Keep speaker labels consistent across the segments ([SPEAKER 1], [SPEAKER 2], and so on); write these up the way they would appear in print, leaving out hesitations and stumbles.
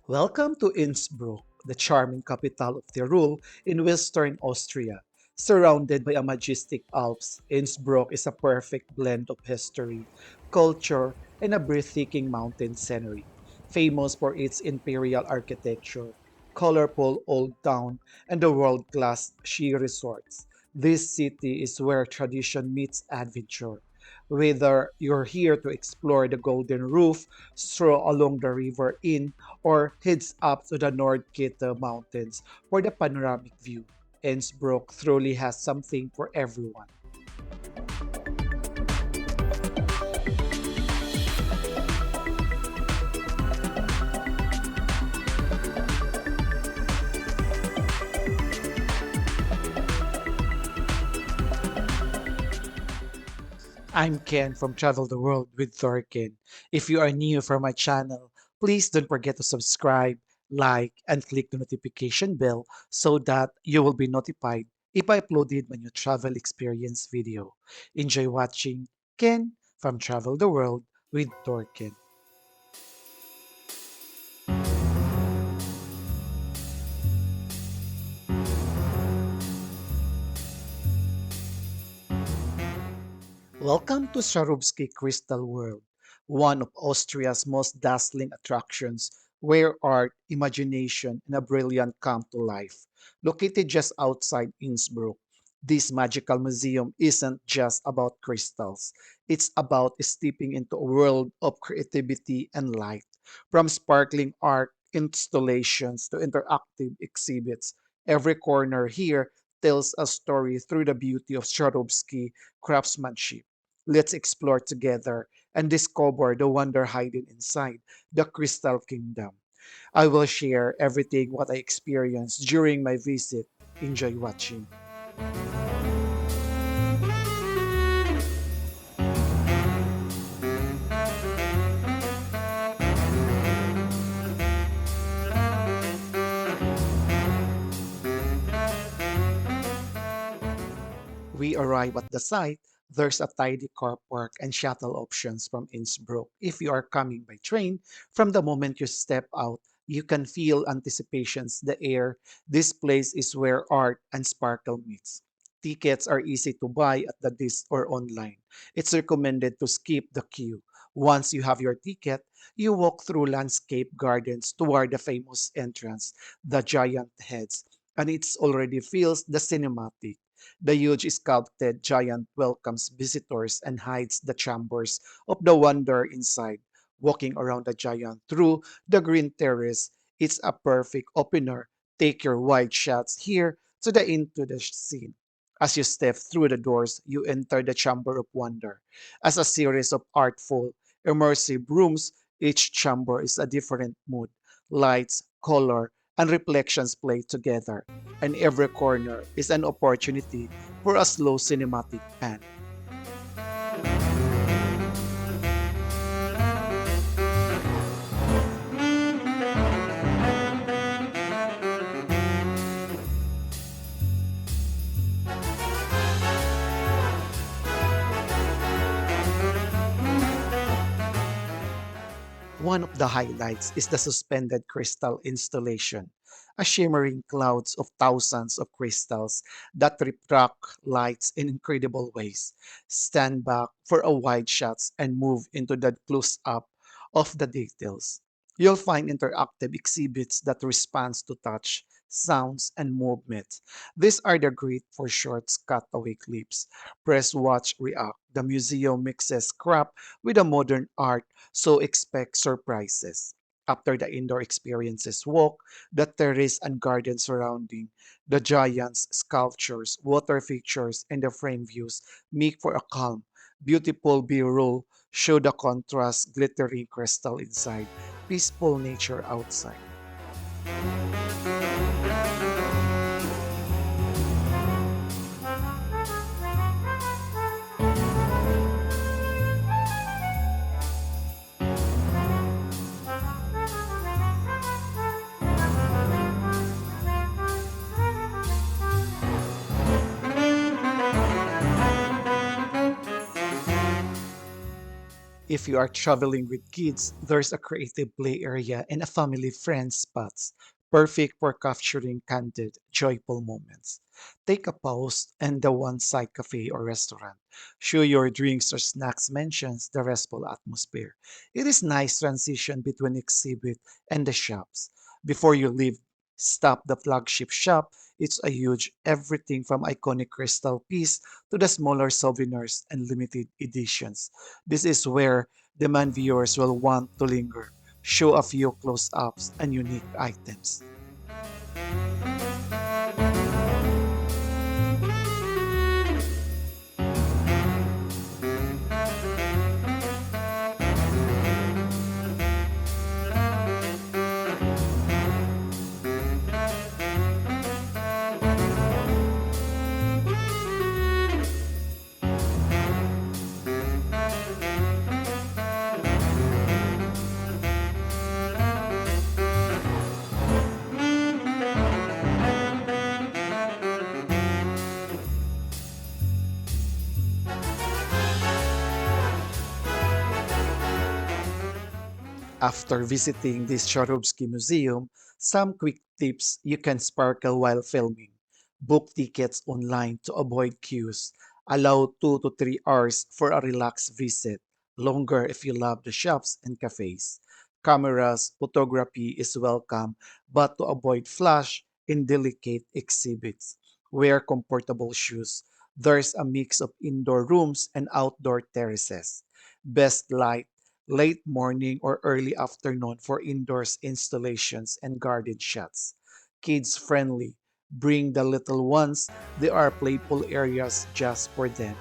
[SPEAKER 1] Welcome to Innsbruck, the charming capital of Tyrol in western Austria. Surrounded by a majestic Alps, Innsbruck is a perfect blend of history, culture, and a breathtaking mountain scenery. Famous for its imperial architecture, colorful old town, and the world-class ski resorts. This city is where tradition meets adventure. Whether you're here to explore the Golden Roof, stroll along the river in or heads up to the North Kita Mountains for the panoramic view. Innsbruck truly has something for everyone. I'm Ken from Travel the World with Thorkenn. If you are new for my channel, please don't forget to subscribe, like, and click the notification bell so that you will be notified if I uploaded my new travel experience video. Enjoy watching Ken from Travel the World with Thorkenn. Welcome to Swarovski Crystal World, one of Austria's most dazzling attractions where art, imagination, and a brilliant come to life. Located just outside Innsbruck, this magical museum isn't just about crystals. It's about stepping into a world of creativity and light. From sparkling art installations to interactive exhibits, every corner here tells a story through the beauty of Swarovski craftsmanship. Let's explore together and discover the wonder hiding inside the Crystal Kingdom. I will share everything what I experienced during my visit. Enjoy watching. We arrive at the site. There's a tidy car park and shuttle options from Innsbruck. If you are coming by train, from the moment you step out, you can feel anticipations, the air. This place is where art and sparkle meets. Tickets are easy to buy at the desk or online. It's recommended to skip the queue. Once you have your ticket, you walk through landscape gardens toward the famous entrance, the giant heads, and it already feels the cinematic. The huge sculpted giant welcomes visitors and hides the chambers of the wonder inside. Walking around the giant through the green terrace, it's a perfect opener. Take your wide shots here to the into the scene. As you step through the doors, you enter the chamber of wonder. As a series of artful, immersive rooms, each chamber is a different mood. Lights, color, and reflections play together, and every corner is an opportunity for a slow cinematic pan. One of the highlights is the suspended crystal installation, a shimmering clouds of thousands of crystals that refract lights in incredible ways. Stand back for a wide shots and move into the close-up of the details. You'll find interactive exhibits that responds to touch, sounds, and movements. These are the great for short cutaway clips. Press, watch, react. The museum mixes craft with a modern art, so expect surprises. After the indoor experiences walk, the terrace and garden surrounding the giants, sculptures, water features, and the frame views make for a calm, beautiful view. Show the contrast, glittering crystal inside, peaceful nature outside. If you are traveling with kids, there's a creative play area and a family friend spots, perfect for capturing candid, joyful moments. Take a pause and the one side cafe or restaurant. Show your drinks or snacks mentions the restful atmosphere. It is nice transition between exhibit and the shops. Before you leave, stop the flagship shop. It's a huge everything from iconic crystal piece to the smaller souvenirs and limited editions. This is where demand viewers will want to linger, show a few close-ups and unique items. After visiting this Swarovski museum, some quick tips you can sparkle while filming. Book tickets online to avoid queues. Allow 2 to 3 hours for a relaxed visit, longer if you love the shops and cafes. Cameras, photography is welcome, but to avoid flash in delicate exhibits. Wear comfortable shoes. There's a mix of indoor rooms and outdoor terraces. Best light late morning or early afternoon for indoors installations and garden shots. Kids friendly. Bring the little ones. There are playful areas just for them.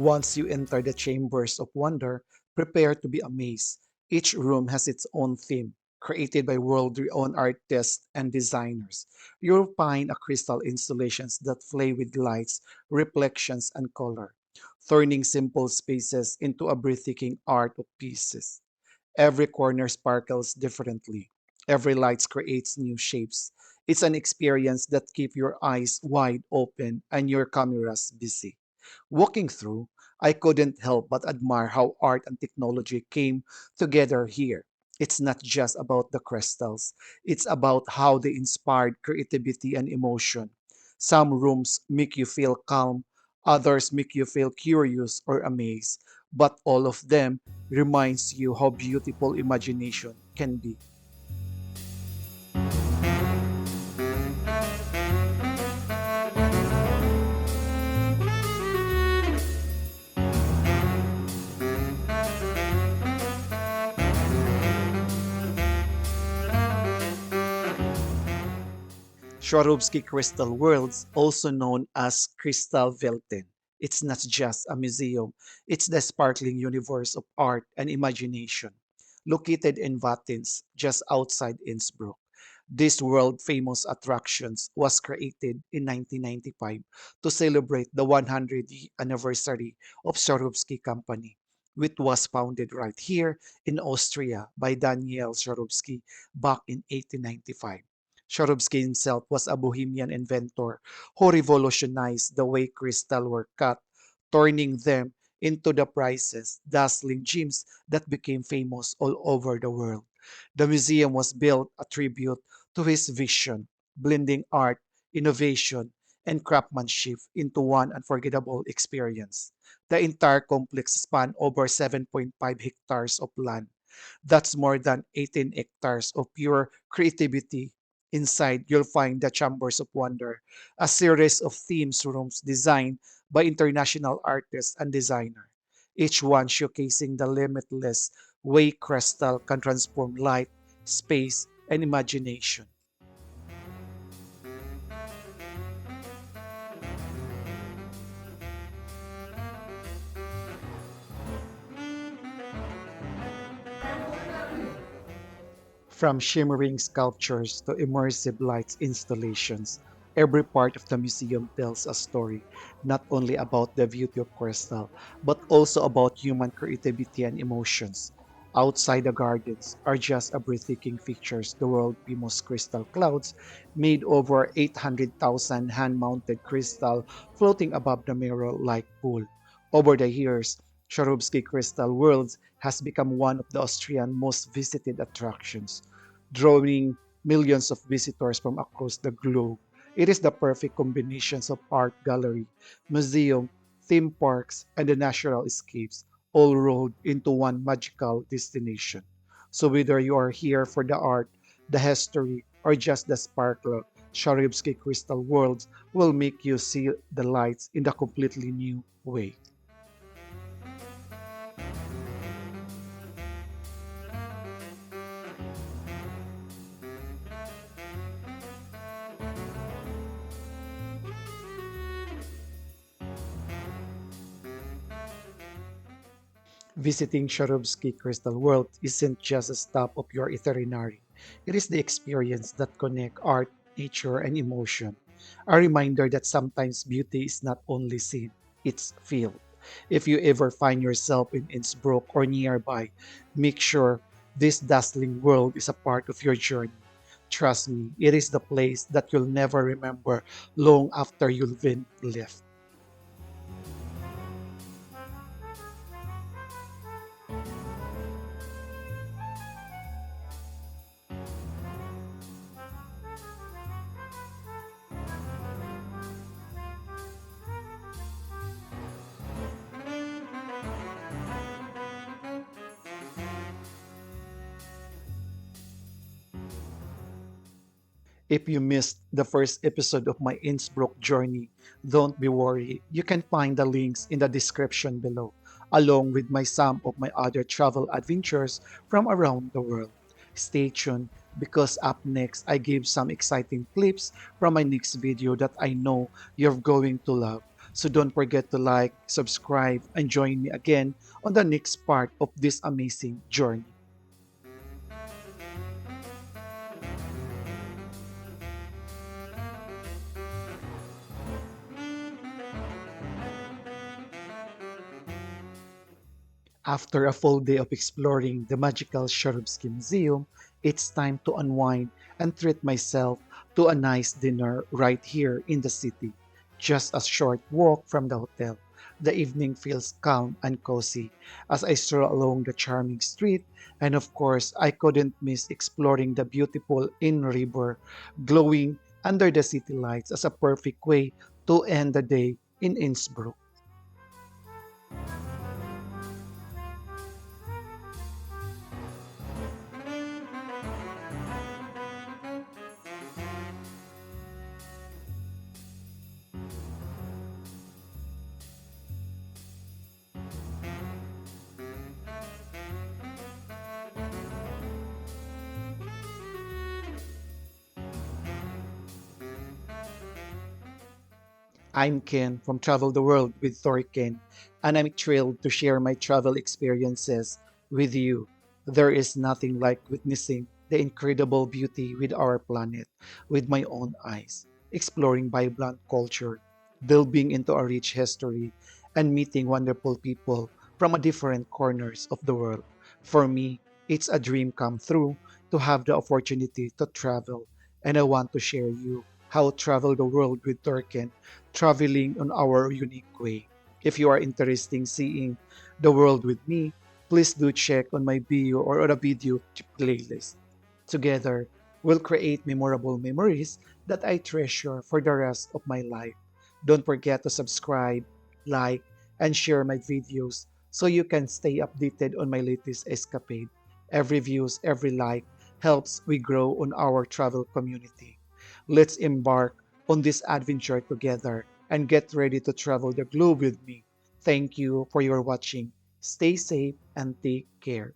[SPEAKER 1] Once you enter the chambers of wonder, prepare to be amazed. Each room has its own theme, created by world-renowned artists and designers. You'll find a crystal installations that play with lights, reflections, and color, turning simple spaces into a breathtaking art of pieces. Every corner sparkles differently. Every light creates new shapes. It's an experience that keeps your eyes wide open and your cameras busy. Walking through, I couldn't help but admire how art and technology came together here. It's not just about the crystals, it's about how they inspired creativity and emotion. Some rooms make you feel calm, others make you feel curious or amazed, but all of them reminds you how beautiful imagination can be. Swarovski Crystal Worlds, also known as Crystal Welten. It's not just a museum, it's the sparkling universe of art and imagination. Located in Vatins, just outside Innsbruck. This world-famous attraction was created in 1995 to celebrate the 100th anniversary of Swarovski Company, which was founded right here in Austria by Daniel Swarovski back in 1895. Swarovski himself was a bohemian inventor who revolutionized the way crystal were cut, turning them into the priceless, dazzling gems that became famous all over the world. The museum was built a tribute to his vision, blending art, innovation, and craftsmanship into one unforgettable experience. The entire complex spanned over 7.5 hectares of land. That's more than 18 hectares of pure creativity. Inside, you'll find the Chambers of Wonder, a series of themes rooms designed by international artists and designers, each one showcasing the limitless way crystal can transform light, space, and imagination. From shimmering sculptures to immersive lights installations, every part of the museum tells a story, not only about the beauty of crystal, but also about human creativity and emotions. Outside the gardens are just a breathtaking features the world famous crystal clouds, made over 800,000 hand-mounted crystal floating above the mirror-like pool. Over the years, Swarovski Crystal Worlds has become one of the Austrian most visited attractions, drawing millions of visitors from across the globe. It is the perfect combination of art gallery, museum, theme parks, and the natural escapes, all rolled into one magical destination. So whether you are here for the art, the history, or just the sparkle, Swarovski Crystal Worlds will make you see the lights in a completely new way. Visiting Swarovski Crystal World isn't just a stop of your itinerary. It is the experience that connects art, nature, and emotion. A reminder that sometimes beauty is not only seen, it's felt. If you ever find yourself in Innsbruck or nearby, make sure this dazzling world is a part of your journey. Trust me, it is the place that you'll never remember long after you've been left. If you missed the first episode of my Innsbruck journey, don't be worried. You can find the links in the description below, along with some of my other travel adventures from around the world. Stay tuned because up next I give some exciting clips from my next video that I know you're going to love. So don't forget to like, subscribe, and join me again on the next part of this amazing journey. After a full day of exploring the magical Swarovski Museum, it's time to unwind and treat myself to a nice dinner right here in the city. Just a short walk from the hotel. The evening feels calm and cozy as I stroll along the charming street, and of course, I couldn't miss exploring the beautiful Inn River glowing under the city lights as a perfect way to end the day in Innsbruck. I'm Ken from Travel the World with Thorkenn, and I'm thrilled to share my travel experiences with you. There is nothing like witnessing the incredible beauty with our planet with my own eyes, exploring vibrant culture, delving into a rich history, and meeting wonderful people from a different corners of the world. For me, it's a dream come true to have the opportunity to travel, and I want to share you how travel the world with Turken, traveling on our unique way. If you are interested in seeing the world with me, please do check on my bio or on a video playlist. Together, we'll create memorable memories that I treasure for the rest of my life. Don't forget to subscribe, like, and share my videos so you can stay updated on my latest escapade. Every views, every like helps we grow on our travel community. Let's embark on this adventure together and get ready to travel the globe with me. Thank you for your watching. Stay safe and take care.